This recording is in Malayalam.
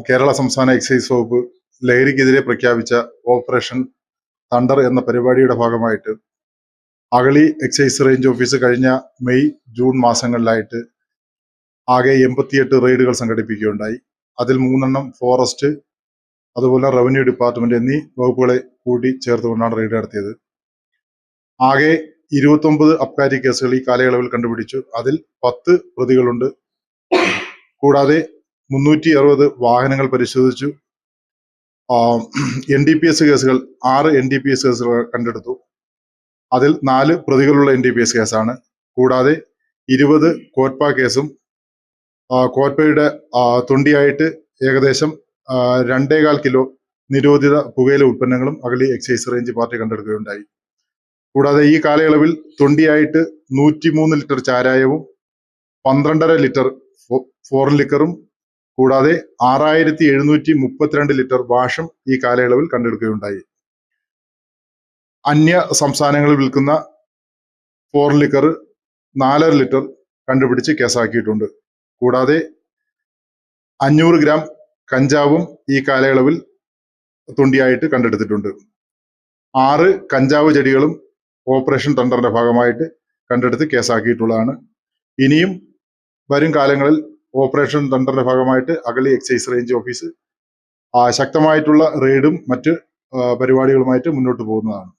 കേരള സംസ്ഥാന എക്സൈസ് വകുപ്പ് ലഹരിക്കെതിരെ പ്രഖ്യാപിച്ച ഓപ്പറേഷൻ തണ്ടർ എന്ന പരിപാടിയുടെ ഭാഗമായിട്ട് അഗളി എക്സൈസ് റേഞ്ച് ഓഫീസ് കഴിഞ്ഞ മെയ് ജൂൺ മാസങ്ങളിലായിട്ട് ആകെ 88 റെയ്ഡുകൾ സംഘടിപ്പിക്കുകയുണ്ടായി. അതിൽ 3 ഫോറസ്റ്റ്, അതുപോലെ റവന്യൂ ഡിപ്പാർട്ട്മെന്റ് എന്നീ വകുപ്പുകളെ കൂടി ചേർത്തുകൊണ്ടാണ് റെയ്ഡ് നടത്തിയത്. ആകെ 29 അബ്കാരി കേസുകൾ ഈ കാലയളവിൽ കണ്ടുപിടിച്ചു. അതിൽ 10 പ്രതികളുണ്ട്. കൂടാതെ 360 വാഹനങ്ങൾ പരിശോധിച്ചു. NDPS കേസുകൾ 6 NDPS കേസുകൾ കണ്ടെടുത്തു. അതിൽ 4 പ്രതികളുള്ള NDPS കേസാണ്. കൂടാതെ 20 കോറ്റ്പ കേസും കോറ്റ്പയുടെ തൊണ്ടിയായിട്ട് ഏകദേശം 2.25 കിലോ നിരോധിത പുകയില ഉൽപ്പന്നങ്ങളും അഗളി എക്സൈസ് റേഞ്ച് പാർട്ടി കണ്ടെടുക്കുകയുണ്ടായി. കൂടാതെ ഈ കാലയളവിൽ തൊണ്ടിയായിട്ട് 103 ലിറ്റർ ചാരായവും 12.5 ലിറ്റർ ഫോറിൻ ലിക്കറും കൂടാതെ 6732 ലിറ്റർ വാഷും ഈ കാലയളവിൽ കണ്ടെടുക്കുകയുണ്ടായി. അന്യ സംസ്ഥാനങ്ങളിൽ വിൽക്കുന്ന ഫോറിൻ ലിക്കർ 4.5 ലിറ്റർ കണ്ടുപിടിച്ച് കേസാക്കിയിട്ടുണ്ട്. കൂടാതെ 500 ഗ്രാം കഞ്ചാവും ഈ കാലയളവിൽ തൊണ്ടിയായിട്ട് കണ്ടെടുത്തിട്ടുണ്ട്. 6 കഞ്ചാവ് ചെടികളും ഓപ്പറേഷൻ തണ്ടറിന്റെ ഭാഗമായിട്ട് കണ്ടെടുത്ത് കേസാക്കിയിട്ടുള്ളതാണ്. ഇനിയും വരും കാലങ്ങളിൽ ഓപ്പറേഷൻ തണ്ടറിന്റെ ഭാഗമായിട്ട് അഗളി എക്സൈസ് റേഞ്ച് ഓഫീസ് ശക്തമായിട്ടുള്ള റെയ്ഡും മറ്റ് പരിപാടികളുമായിട്ട് മുന്നോട്ട് പോകുന്നതാണ്.